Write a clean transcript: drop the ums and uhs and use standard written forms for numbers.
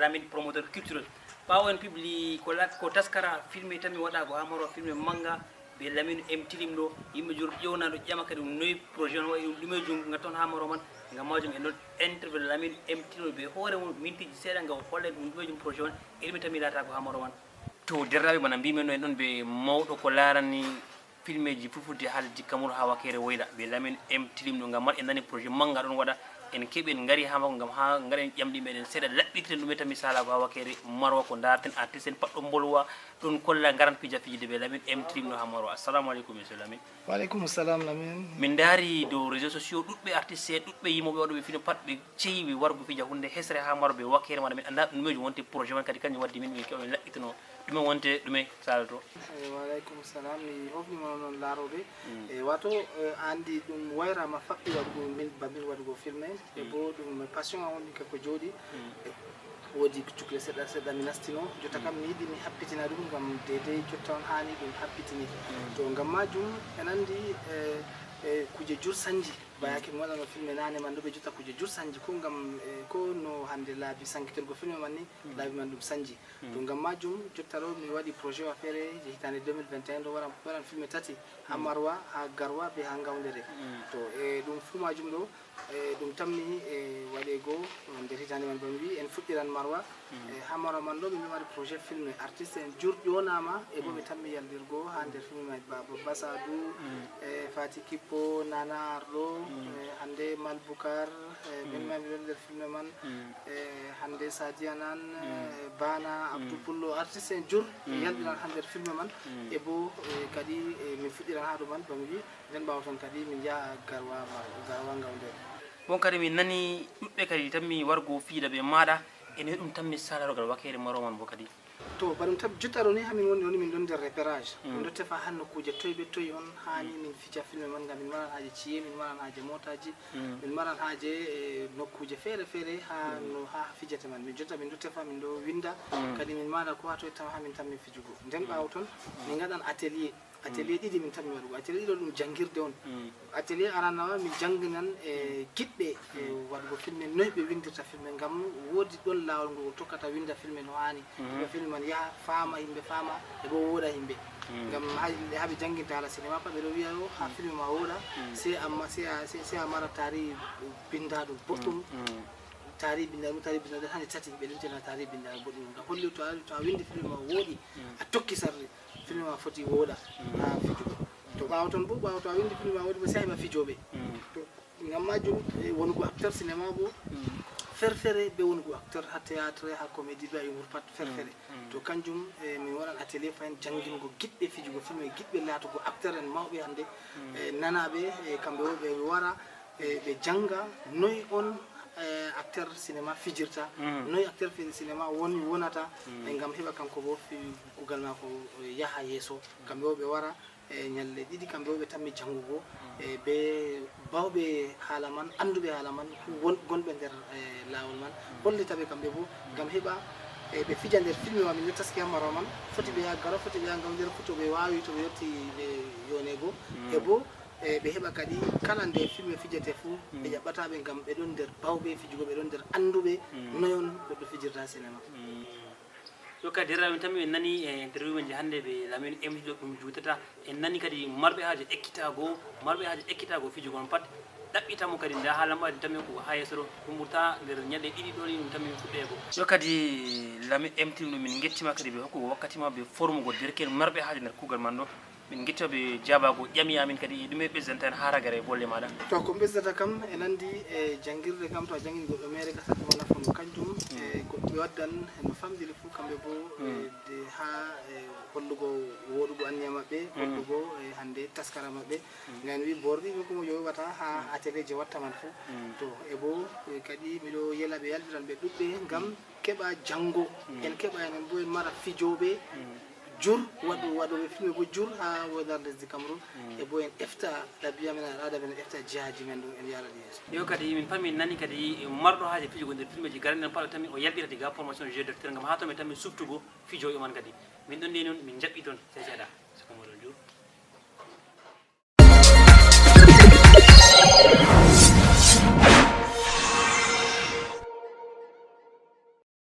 lamin promoteur culturel ɓawo en publie ko taskara filme tan mi waɗa ko hamaro filme manga ɓe lamine M tilim ɗo yimɓe jur ƴewnaɗo ƴama kadi noyi projet on wayi ɗumejum gatton hamaro man ngam majum en ɗon interview lamine M tilim ɓe hoore mum mintiji seeɗa ngam holle ɗumejum projet on e ɗumi tan mi laata ko hamaro man to derraɓe bana mbimen ɗo en ɗon ɓe mawɗo ko larani filme ji fufurde haalji Cameroun ha Wakere Woyla ɓe lamine M tilim ɗo ngam man en nani projet manga ɗon waɗa en keɓen gari ha makko ngam ha garen ƴamɗi meɗen seeɗa laɓɓitirten ɗumen tan misala ko ha Wakere Marwa ko darten artiste en patɗo bolwa ɗon kolla garan pija fijide ɓe lamine M tilim ɗo ha Marwa. Assalamu aleykum monsieur Lamine. Wa aleykum salam Lamine. min daari dow réseaux sociaux ɗuɗɓe artiste ɗuɗɓe yimoɓe waɗoɓe film pat ɓe ceewi wargo fija hunde hesre ha Marwa ɓe Wakere maɗa min anda ɗumeji wonte projet man kadi kanjum waddi min min keɓen laɓɓitino ɗume wonte ɗume salato. Wa aleykum salam mi hofnima noon laaroɓe wato andi ɗum wayrama faɓɓi waɗugo min babil waɗugo filme e bo ɗum passion on ɗi kako jooɗi woodi cukle seɗɗa seɗɗa mi nastino jotta kam mi yiɗi mi happitina ɗum ngam dedei jotta on hani ɗum happitini to ngam majum en andi kuje jur sanji bayake mi waɗano filme nane man ɗo ɓe jotta kuje jur sanji ko ngam ko no hande laabi sankitirgo filme man ni laabi man ɗum sanji to ngam majum jotta ɗo mi waɗi projet wa feere hitande 2021 ɗo waɗan filme tati ha Marwa ha Garwa be ha Gawdere to e ɗum fuu majum ɗo ɗum tammi waɗego nder hitande man bomi wi en fuɗɗiran Marwa ha Marwa man ɗo min waɗi projet filme artiste en jur ƴonama e bo ɓe tammi yaldirgo ha nder filme man Baba Basadou Fati Kippo Nana Arɗo hande Mal Boukar min ma miɗon nder filme man hande Sadia Nan Bana Abdou Pullo artiste en jur yalɗiran ha nder filme man e bo kadi min fuɗɗiran ha ɗo man bomi wi nden ɓawa toon kadi min jaa Garwa Gawdere. Bon kadi min nani ɗuɗɓe kadi tammi wargo fiida ɓe maɗa ene ɗum tammi salarogal Wakere Marwa man bo kadi to baɗum tab jottaro ni hamin woni min ɗon nder repérage min ɗo tefa han nokkuje toye ɓe toye on hani min fija filme man ngam min maran haaje ciye min maran haaje motaji min maran haaje nokkuje feere feere ha no ha fijete man min jotta min ɗo tefa min ɗo winda kadi min maɗa ko ha toye taw ha min tammin fijugo nden ɓawa toon min gaɗan atelier ɗiɗi min tammi waɗugo atelier ɗiɗo ɗum jangirde on atelier aranawa min janginan giɗɓe waɗugo filme noy ɓe windirta filme ngam woodi ɗon lawol ngol tokkata winda filme no hani ɓe filme man yaha faama yimɓe faama e bo wooɗa yimɓe ngam haɓe janginta haala cinéma pat ɓeɗo wiya yo ha filme ma wooɗa c'est a mara tari bindaɗum boɗɗum tari bindaɗum hande tati ɓe limtina tari bindaɗum boɗɗum ngam holli to a windi filme ma wooɗi a tokki sarde filme ma foti wooɗa ha fijugo to ɓawa toon bo ɓawa to a windi filme ma wooɗi bo sai ma fijoɓe to ngam majum wonugo acteur cinéma bo ferfere be wonugo acteur ha théâtre ha comédie be humour pat ferfere to kanjum min waɗan atelier fayin jangingo giɗɓe fijugo filme giɗɓe laatugo acteur en mawɓe hande nanaɓe kamɓe wo ɓe wara ɓe janga noy on acteur cinéma fijirta noy acteur cinéma wonata ngam heɓa kanko bo kugal mako yaha yeeso kamɓe wo ɓe wara ñalle ɗiɗi kamɓe wo ɓe tammi jangugo ɓe bawɓe haala man anduɓe haala man gonɓe nder lawol man hollitaɓe kamɓe bo ngam heɓa ɓe fija nder filme ma min ɗo taski ha Marwa man foti ɓe yaha Garwa foti ɓe yaha Gawdere foti ɓe wawi to ɓe yetti yonego e bo ɓe heɓa kadi kala nde filme fijete fuu ɓe ƴaɓɓataɓe ngam ɓe ɗon nder bawɓe fijugo ɓe ɗon nder anduɓe noyon goɗɗo fijirta cinéma yo kadi derraɓe tan en nani interview men je hannde ɓe Lamine M ɗo ɗum juutata en nani kadi marɓe haaje ekkitago fijugo on pat ɗaɓɓitamo kadi nda haala mbaɗi tammi ko ha yesso ɗo ɗum ɓurta nder ñalɗe ɗiɗi ɗo ni ɗum tammi fuɗɗego yo kadi Lamine M tilim ɗum min gettima kadi ɓe hokkugo wakkati ma ɓe formugo derken marɓe haaje nder kuugal man ɗo min guitta ɓe jabago ƴami amin kadi ɗume ɓesdanta en haragara e bolle maɗa to ko ɓesdata kam en andi jangirde kam to a jangini goɗɗo mere gasat mo nafono kanjum goɗɗo ɓe waddan no famdiri fuu kamɓe bo ha hollugo woɗugo anniya maɓɓe hollugo hande taskara maɓɓe ngam wi borɗi ɓe komo jo wiwata ha atelier je watta man fuu to e bo kadi miɗo yela ɓe yaldiran ɓe ɗuɗɓe ngam keɓa janggo en keɓa enen bo en mara fijoɓe jur waɗoɓe filme bo jur ha wodar lesdi Cameroun e bo en efta ɗabiya men aɗa men efta jihaji men ɗum en yaraɗi yeeso yo kadi min pami nani kadi marɗo haaje fijugo nder filme ji garanen paɗo tan o yalɗirati ga formation jeu d'acteur ngam ha to min tan min suftugo fijoɓe man kadi min ɗon ndi noon min jaɓɓi toon seeɗa